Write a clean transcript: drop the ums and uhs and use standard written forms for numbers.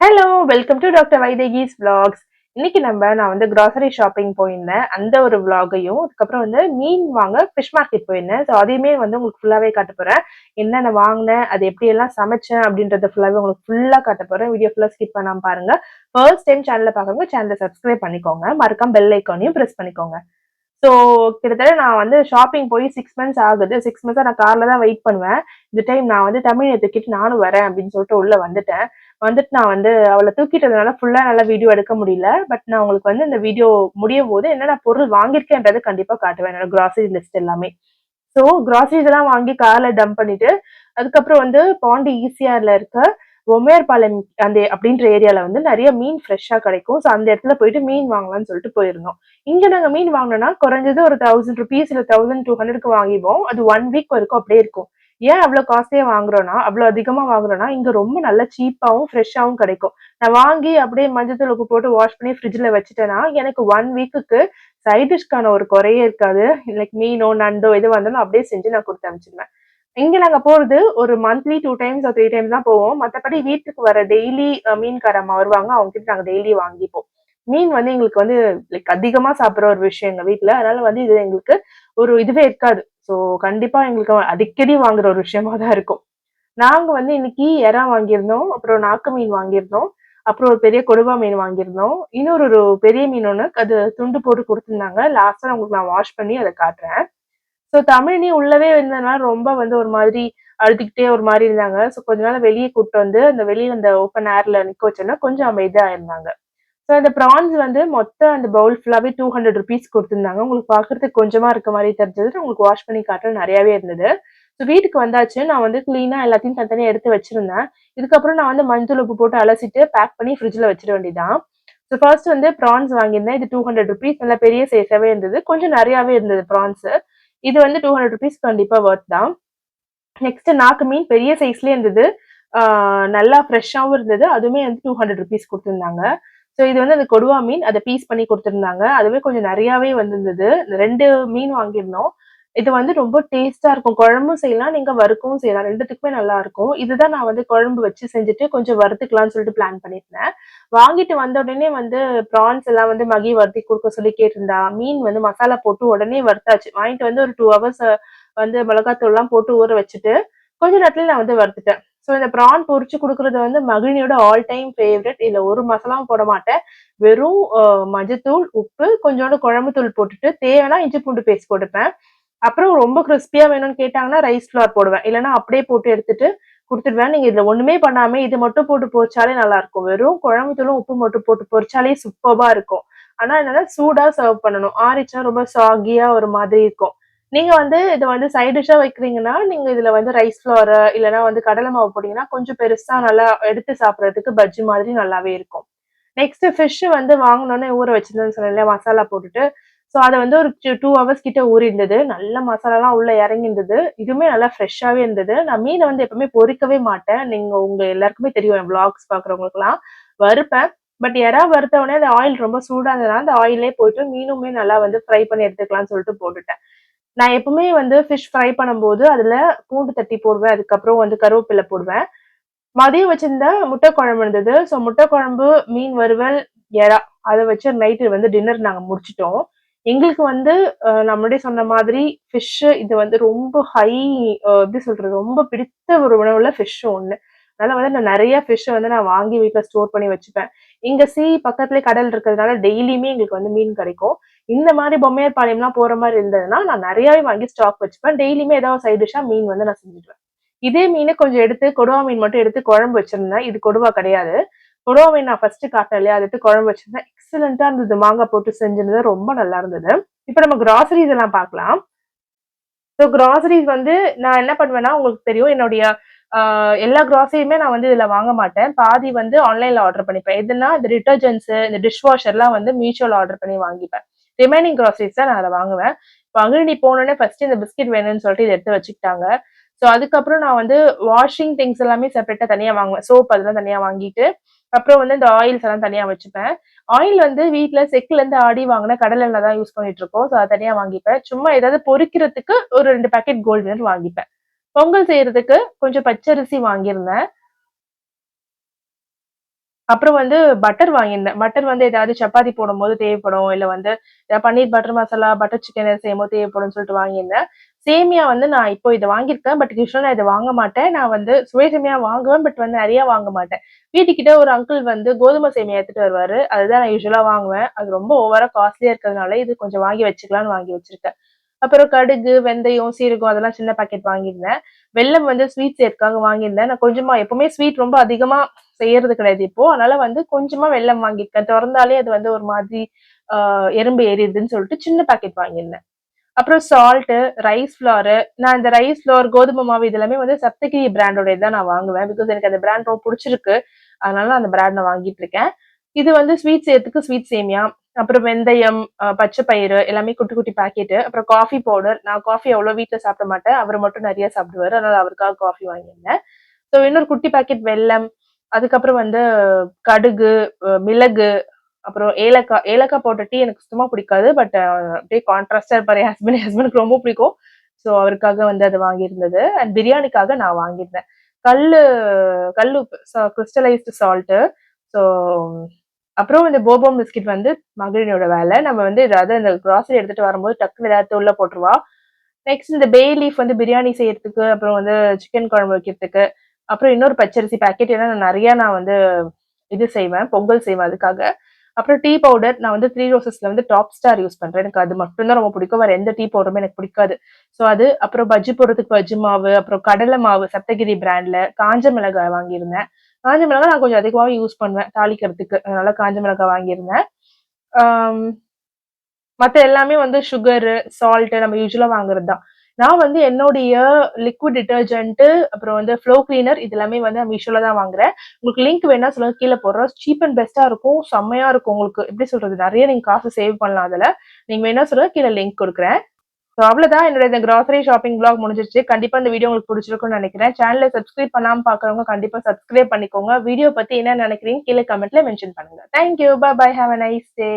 Hello! Welcome to doctor Vaidehi's vlogs. இன்னைக்கு நான் வந்து கிராசரி ஷாப்பிங் போயிருந்தேன். அந்த ஒரு விளாகையும், அதுக்கப்புறம் வந்து மீன் வாங்க ஃபிஷ் மார்க்கெட் போயிருந்தேன். ஸோ அதையுமே வந்து உங்களுக்கு ஃபுல்லாவே காட்டப் போறேன். என்னென்ன வாங்குனேன், அது எப்படியெல்லாம் சமைச்சேன் அப்படின்றத ஃபுல்லாவே உங்களுக்கு ஃபுல்லா காட்டப் போறேன். வீடியோ ஃபுல்லா ஸ்கிப் பண்ணாம பாருங்க. ஃபர்ஸ்ட் டைம் சேனல பார்க்கறவங்க சேனல சப்ஸ்கிரைப் பண்ணிக்கோங்க. மறக்காம பெல் ஐகானையும் பிரஸ் பண்ணிக்கோங்க. ஸோ கிட்டத்தட்ட நான் வந்து ஷாப்பிங் போய் 6 மந்த்ஸ் ஆகுது. 6 மந்த்ஸா நான் கார்ல தான் வெயிட் பண்ணுவேன். இந்த டைம் நான் வந்து தமிழை தூக்கிட்டு நானும் வரேன் அப்படின்னு சொல்லிட்டு உள்ள வந்துட்டேன். வந்துட்டு நான் வந்து அவள தூக்கிட்டதுனால ஃபுல்லா நல்லா வீடியோ எடுக்க முடியல. பட் நான் உங்களுக்கு வந்து இந்த வீடியோ முடியும்போது என்னென்ன பொருள் வாங்கியிருக்கேன்றது கண்டிப்பா காட்டுவேன். என்னோட கிராசரி லிஸ்ட் எல்லாமே. ஸோ கிராசரிஸ் எல்லாம் வாங்கி கார்ல டம்ப் பண்ணிட்டு, அதுக்கப்புறம் வந்து பாண்டி ஈசிஆர்ல இருக்க பொம்மையார்பாளையம் அந்த அப்படின்ற ஏரியால வந்து நெறைய மீன் ஃப்ரெஷ்ஷா கிடைக்கும். ஸோ அந்த இடத்துல போயிட்டு மீன் வாங்கலாம்னு சொல்லிட்டு போயிருந்தோம். இங்க நாங்க மீன் வாங்குனோம்னா குறைஞ்சது ஒரு ₹1000 இல்ல 1200க்கு வாங்கிருவோம். அது 1 வீக் வரைக்கும் அப்படியே இருக்கும். ஏன் அவ்ளோ காஸ்ட்லியா வாங்குறோம்னா, அவ்ளோ அதிகமா வாங்குறோம்னா, இங்க ரொம்ப நல்ல சீப்பாவும், ஃப்ரெஷ்ஷாவும் கிடைக்கும். நான் வாங்கி அப்படியே மஞ்சத்தூள், உப்பு போட்டு வாஷ் பண்ணி ஃப்ரிட்ஜ்ல வச்சுட்டேன்னா, எனக்கு 1 வீக்குக்கு சைட் டிஷ்க்கான ஒரு குறையே இருக்காது. லைக் மீனோ, நண்டோ எதுவா இருந்தாலும் அப்படியே செஞ்சு நான் குடுத்து அனுப்பிச்சுருவேன். இங்க நாங்க போறது ஒரு மந்த்லி 2 டைம்ஸ் ஆர் 3 டைம்ஸ் தான் போவோம். மத்தபடி வீட்டுக்கு வர டெய்லி மீன்கார அம்மா வருவாங்க. அவங்க கிட்ட நாங்க டெய்லி வாங்கிப்போம். மீன் வந்து எங்களுக்கு வந்து லைக் அதிகமா சாப்பிடுற ஒரு விஷயம் எங்க வீட்ல. அதனால வந்து இது எங்களுக்கு ஒரு இதுவே இருக்காது. ஸோ கண்டிப்பா எங்களுக்கு அடிக்கடி வாங்குற ஒரு விஷயமா தான் இருக்கும். நாங்க வந்து இன்னைக்கு எறா வாங்கியிருந்தோம். அப்புறம் நாக்கு மீன் வாங்கியிருந்தோம். அப்புறம் ஒரு பெரிய கொடுவா மீன் வாங்கியிருந்தோம். இன்னொரு ஒரு பெரிய மீன் ஒண்ணு அது துண்டு போட்டு குடுத்துருந்தாங்க. லாஸ்ட்டா உங்களுக்கு நான் வாஷ் பண்ணி அத காட்டுறேன். ஸோ தமிழினி உள்ளவே இருந்ததுனால ரொம்ப வந்து ஒரு மாதிரி அழுதுகிட்டே ஒரு மாரி இருந்தாங்க. ஸோ கொஞ்ச நாள் வெளிய கூட்டு வந்து அந்த வெளிய அந்த ஓப்பன் ஏர்ல நிக்க வச்சோம்னா கொஞ்சம் அமைதியா இருந்தாங்க. ஸோ அந்த ப்ரான்ஸ் வந்து மொத்த அந்த பவுல் ஃபுல்லாவே ₹200 குடுத்துருந்தாங்க. உங்களுக்கு பார்க்கறதுக்கு கொஞ்சமா இருக்க மாரி தெரிஞ்சது. உங்களுக்கு வாஷ் பண்ணி காட்டுறேன் நெறையாவே இருந்தது. ஸோ வீட்டுக்கு வந்தாச்சு. நான் வந்து கிளீனா எல்லாத்தையும் தனித்தனியா எடுத்து வச்சிருந்தேன். இதுக்கப்புறம் நான் வந்து மஞ்சள், உப்பு போட்டு அலசிட்டு பேக் பண்ணி ஃப்ரிட்ஜ்ல வச்சிட வேண்டியது தான். ஸோ ஃபர்ஸ்ட் வந்து ப்ரான்ஸ் வாங்கியிருந்தேன். இது ₹200 நல்லா பெரிய சைஸாவே இருந்தது. கொஞ்சம் நெறையாவே இருந்தது ப்ரான்ஸு. இது வந்து ₹200 கண்டிப்பா வொர்த் தான். நெக்ஸ்ட் நாக்கு மீன் பெரிய சைஸ்லயே இருந்தது. ஆ நல்லா ஃப்ரெஷ்ஷாவும் இருந்தது. அதுவுமே வந்து ₹200 குடுத்துருந்தாங்க. ஸோ இது வந்து அந்த கொடுவா மீன். அத பீஸ் பண்ணி குடுத்துருந்தாங்க. அதுவே கொஞ்சம் நெறையாவே வந்திருந்தது. 2 மீன் வாங்கியிருந்தோம். இது வந்து ரொம்ப டேஸ்ட்டா இருக்கும். குழம்பும் செய்யலாம், நீங்க வறுக்கவும் செய்யலாம். 2த்துக்குமே நல்லா இருக்கும். இதுதான் நான் வந்து குழம்பு வச்சு செஞ்சுட்டு கொஞ்சம் வறுத்துக்கலாம்னு சொல்லிட்டு பிளான் பண்ணியிருந்தேன். வாங்கிட்டு வந்த உடனே வந்து ப்ரான்ஸ் எல்லாம் வந்து மகி வறுத்தி குடுக்க சொல்லி கேட்டிருந்தா. மீன் வந்து மசாலா போட்டு உடனே வறுத்தாச்சு. வாங்கிட்டு வந்து ஒரு 2 ஹவர்ஸ் வந்து மிளகாத்தூள்லாம் போட்டு ஊற வச்சுட்டு, கொஞ்ச நேரத்துல நான் வந்து வறுத்துட்டேன். ஸோ இந்த ப்ரான் பொரிச்சு குடுக்குறது வந்து மகிழினியோட ஆல் டைம் ஃபேவரைட். இதுல ஒரு மசாலாவும் போட மாட்டேன். வெறும் மஞ்சத்தூள், உப்பு, கொஞ்சோண்டு குழம்பு தூள் போட்டுட்டு, தேவைன்னா இஞ்சி பூண்டு பேஸ்ட் போட்டுப்பேன். அப்புறம் ரொம்ப கிரிஸ்பியா வேணும்னு கேட்டாங்கன்னா, ரைஸ் ஃப்ளார் போடுவேன். இல்லன்னா அப்படியே போட்டு எடுத்துட்டு குடுத்துடுவேன். நீங்க இதுல ஒண்ணுமே பண்ணாம இது மட்டும் போட்டு பொரிச்சாலே நல்லாருக்கும். வெறும் குழம்பு தூளும், உப்பு மட்டும் போட்டு பொரிச்சாலே சூப்பர்பா இருக்கும். ஆனா என்னன்னா சூடா சர்வ் பண்ணணும். ஆறிச்சுனா ரொம்ப சாகியா ஒரு மாதிரி இருக்கும். நீங்க வந்து இத வந்து சைட் டிஷ்ஷா வைக்கிறீங்கன்னா, நீங்க இதுல வந்து ரைஸ் ஃப்ளார் இல்லன்னா வந்து கடலை மாவு போட்டீங்கன்னா, கொஞ்சம் பெருசா நல்லா எடுத்து சாப்பிடுறதுக்கு பஜ்ஜி மாதிரி நல்லாவே இருக்கும். நெக்ஸ்ட் ஃபிஷ் வந்து வாங்குனோனே ஊற வச்சிருந்தேன்னு சொன்னேன்ல மசாலா போட்டுட்டு. ஸோ அத வந்து ஒரு 2 ஹவர்ஸ் கிட்ட ஊறியிருந்தது. நல்ல மசாலாலாம் உள்ள இறங்கியிருந்தது. இதுவுமே நல்லா ஃப்ரெஷ்ஷாவே இருந்தது. நான் மீன வந்து எப்பவுமே பொரிக்கவே மாட்டேன். நீங்க உங்க எல்லாருக்குமே தெரியும் என் விளாக்ஸ் பார்க்குறவங்களுக்குலாம். வறுப்பேன். பட் எறா வறுத்த உடனே அந்த ஆயில் ரொம்ப சூடா இருந்ததுனால, அந்த ஆயில்லயே போயிட்டு மீனுமே நல்லா வந்து ஃப்ரை பண்ணி எடுத்துக்கலாம்னு சொல்லிட்டு போட்டுட்டேன். நான் எப்பவுமே வந்து ஃபிஷ் ஃப்ரை பண்ணும்போது, அதுல பூண்டு தட்டி போடுவேன். அதுக்கப்புறம் வந்து கருவேப்பில போடுவேன். மதியம் வச்சிருந்த முட்டை குழம்பு இருந்தது. ஸோ முட்டை குழம்பு, மீன் வறுவல், எறா அத வச்சு நைட்டு வந்து டின்னர் நாங்க முடிச்சுட்டோம். எங்களுக்கு வந்து நான் முன்னாடியே சொன்ன மாதிரி ஃபிஷ் இது வந்து ரொம்ப ஹை எப்படி சொல்றது? ரொம்ப பிடித்த ஒரு உணவுல ஃபிஷ் ஒண்ணு. அதனால வந்து நான் நெறைய ஃபிஷ் வந்து நான் வாங்கி வீட்ல ஸ்டோர் பண்ணி வச்சுப்பேன். இங்க பக்கத்திலேயே கடல் இருக்கிறதுனால டெய்லியுமே எங்களுக்கு வந்து மீன் கிடைக்கும். இந்த மாரி பொம்மையார்பாளையம்லாம் போற மாரி இருந்ததுன்னா, நான் நெறையாவே வாங்கி ஸ்டாக் வச்சுப்பேன். டெய்லியுமே ஏதாவது சைட் டிஷ்ஷா மீன் வந்து நான் செஞ்சுடுவேன். இதே மீன கொஞ்சம் எடுத்து கொடுவா மீன் மட்டும் எடுத்து குழம்பு வச்சிருந்தேன். இது கொடுவா கிடையாது. கொடுவா மீன் நான் ஃபர்ஸ்ட் காட்டுனேன் இல்லையா? அத எடுத்து குழம்பு வச்சிருந்தேன். எக்ஸலன்ட்டா இருந்தது. மாங்காய் போட்டு செஞ்சிருந்தது. ரொம்ப நல்லா இருந்தது. இப்ப நம்ம கிராசரிஸ் எல்லாம் பார்க்கலாம். ஸோ கிராசரிஸ் வந்து நான் என்ன பண்ணுவேன்னா, உங்களுக்கு தெரியும் என்னுடைய அ எல்லா கிராசரியுமே நான் வந்து இதுல வாங்க மாட்டேன். பாதி வந்து ஆன்லைன்ல ஆர்டர் பண்ணிப்பேன். எதுன்னா இந்த டிட்டர்ஜென்ட்ஸ், இந்த டிஷ் வாஷர்லாம் வந்து மீஷோல ஆர்டர் பண்ணி வாங்கிப்பேன். ரிமைனிங் கிராசரிஸ் தான் நான் அத வாங்குவேன். மகிழினி போனோனே ஃபர்ஸ்ட் இந்த பிஸ்கட் வேணும்னு சொல்லிட்டு இத எடுத்து வச்சுக்கிட்டாங்க. ஸோ அதுக்கப்புறம் நான் வந்து வாஷிங் திங்ஸ் எல்லாமே செப்பரேட்டா தனியா வாங்குவேன். சோப் அதெல்லாம் தனியா வாங்கிட்டு, அப்புறம் வந்து இந்த ஆயில்ஸ் எல்லாம் தனியா வச்சுப்பேன். ஆயில் வந்து வீட்ல செக்குலருந்து ஆடி வாங்குன கடலை எண்ணெய் தான் யூஸ் பண்ணிட்டு இருக்கோம். ஸோ அத தனியா வாங்கிப்பேன். சும்மா ஏதாவது பொரிக்கிறதுக்கு ஒரு 2 பாக்கெட் கோல்ட் வினர் வாங்கிப்பேன். பொங்கல் செய்யறதுக்கு கொஞ்சம் பச்சரிசி வாங்கியிருந்தேன். அப்புறம் வந்து பட்டர் வாங்கியிருந்தேன். பட்டர் வந்து ஏதாவது சப்பாத்தி போடும்போது தேவைப்படும். இல்ல வந்து பன்னீர் பட்டர் மசாலா, பட்டர் சிக்கன் செய்யும்போது தேவைப்படும்னு சொல்லிட்டு வாங்கியிருந்தேன். சேமியா வந்து நான் இப்போ இத வாங்கியிருக்கேன். பட் யூசுவலா நான் இத வாங்க மாட்டேன். நான் வந்து சுவை சேமியா வாங்குவேன். பட் வந்து நெறைய வாங்க மாட்டேன். வீட்டுக்கிட்ட ஒரு அங்கிள் வந்து கோதுமை சேமியா எடுத்துட்டு வருவாரு. அதுதான் நான் யூசுவலா வாங்குவேன். அது ரொம்ப ஓவரா காஸ்ட்லியா இருக்கிறதுனால, இது கொஞ்சம் வாங்கி வச்சுக்கலான்னு வாங்கி வச்சிருக்கேன். அப்புறம் கடுகு, வெந்தயம், சீரகம் அதெல்லாம் சின்ன பாக்கெட் வாங்கியிருந்தேன். வெல்லம் வந்து ஸ்வீட் செய்யறதுக்காக வாங்கியிருந்தேன். நான் கொஞ்சமா எப்பவுமே ஸ்வீட் ரொம்ப அதிகமா செய்யறது கிடையாது இப்போ. அதனால வந்து கொஞ்சமா வெல்லம் வாங்கியிருக்கேன். தொறந்தாலே அது வந்து ஒரு மாதிரி ஆ எறும்பு ஏறிடுதுன்னு சொல்லிட்டு சின்ன பாக்கெட் வாங்கியிருந்தேன். அப்புறம் சால்ட்டு, ரைஸ் ஃப்ளாரு. நான் இந்த ரைஸ் ஃப்ளார், கோதுமை மாவு இது எல்லாமே வந்து சப்தகிரி பிராண்டோடது தான் நான் வாங்குவேன். பிகாஸ் எனக்கு அந்த பிராண்ட் ரொம்ப புடிச்சிருக்கு. அதனால நான் அந்த பிராண்ட் நான் வாங்கிட்டு இருக்கேன். இது வந்து ஸ்வீட் செய்யறதுக்கு ஸ்வீட் சேமியா, அப்புறம் வெந்தயம், பச்சை பயிறு எல்லாமே குட்டி குட்டி பாக்கெட்டு. அப்புறம் காஃபி பவுடர். நான் காஃபி அவ்வளோ வீட்ல சாப்பிட மாட்டேன். அவரு மட்டும் நெறைய சாப்பிடுவாரு. அதனால அவருக்காக காஃபி வாங்கியிருந்தேன். ஸோ இன்னொரு குட்டி பாக்கெட் வெல்லம், அதுக்கப்புறம் வந்து கடுகு, மிளகு, அப்புறம் ஏலக்காய். ஏலக்காய் போட்ட டீ எனக்கு சுத்தமா பிடிக்காது. பட் அப்படியே கான்ட்ராஸ்டா இருப்பாரு என் ஹஸ்பண்ட். என் ஹஸ்பண்டுக்கு ரொம்ப பிடிக்கும். ஸோ அவருக்காக வந்து அது வாங்கியிருந்தது. அண்ட் பிரியாணிக்காக நான் வாங்கியிருந்தேன். கல்லு கல்லுப்பு கிறிஸ்டலைஸ்டு சால்ட்டு. ஸோ அப்புறம் இந்த போர்பன் பிஸ்கட் வந்து மகளினோட வேலை. நம்ம வந்து ஏதாவது இந்த கிராசரி எடுத்துட்டு வரும்போது டக்குனு ஏதாவது உள்ள போட்டுருவா. நெக்ஸ்ட் இந்த பே லீஃப் வந்து பிரியாணி செய்யறதுக்கு, அப்புறம் வந்து சிக்கன் குழம்பு வைக்கிறதுக்கு, அப்புறம் இன்னொரு பச்சரிசி பாக்கெட். ஏன்னா நான் நெறைய வந்து இது செய்வேன். பொங்கல் செய்வேன் அதுக்காக. அப்புறம் டீ பவுடர். நான் வந்து 3 ரோசஸ்ல வந்து டாப் ஸ்டார் யூஸ் பண்றேன். எனக்கு அது மட்டும் தான் ரொம்ப பிடிக்கும். வேற எந்த டீ பவுடருமே எனக்கு பிடிக்காது. ஸோ அது அப்புறம் பஜ்ஜி போடுறதுக்கு பஜ்ஜி மாவு, அப்புறம் கடலை மாவு சப்தகிரி பிராண்ட்ல, காஞ்ச மிளகாய் வாங்கியிருந்தேன். காஞ்ச மிளகாய் நான் கொஞ்சம் அதிகமாவே யூஸ் பண்ணுவேன் தாளிக்கிறதுக்கு. அதனால காஞ்ச மிளகாய் வாங்கியிருந்தேன். ஆம், மத்த எல்லாமே வந்து சுகரு, சால்ட்டு நம்ம யூசுவலா வாங்குறது தான். நான் வந்து என்னுடைய லிக்விட் டிட்டர்ஜென்ட்டு, அப்புறம் வந்து ஃப்ளோர் கிளீனர் இது எல்லாமே வந்து நான் மீஷோல தான் வாங்குறேன். உங்களுக்கு லிங்க் வேணா சொல்லுங்க கீழ போடுறேன். சீப் அண்ட் பெஸ்ட்டா இருக்கும். செம்மையா இருக்கும் உங்களுக்கு. எப்படி சொல்றது? நெறைய நீங்க காசு சேவ் பண்ணலாம் அதுல. நீங்க வேணா சொல்லுங்க கீழ லிங்க் குடுக்குறேன். ஸோ அவ்வளோதான் என்னோட இந்த கிராசரி ஷாப்பிங் விளாக் முடிஞ்சிருச்சு. கண்டிப்பா இந்த வீடியோ உங்களுக்கு பிடிச்சிருக்கும்னு நெனைக்கிறேன். சேனல சப்ஸ்கிரைப் பண்ணாம பார்க்குறவங்க கண்டிப்பா சப்ஸ்கிரைப் பண்ணிக்கோங்க. வீடியோ பத்தி என்ன நெனைக்கிறீங்க கீழ கமெண்ட்ல மென்ஷன் பண்ணுங்க. Thank you. Bye bye. Have a nice day.